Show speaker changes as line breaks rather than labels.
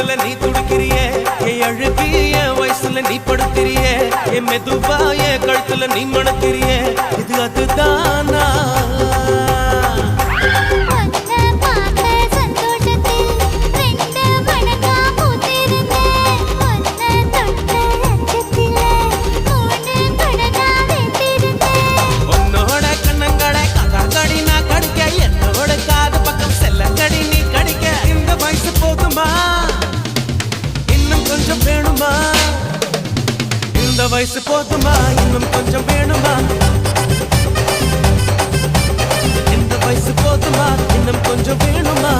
கழுத்துல நீ துடிக்கிறியே என் அழுகி என் வயசுல நீ படுத்திரியே என் மெதுவா என் கழுத்துல நீ மணக்கிறியே இது அதுதானா இந்த வயசு போதுமா இன்னும் கொஞ்சம் வேணுமா இந்த வயசு போதுமா இன்னும் கொஞ்சம் வேணுமா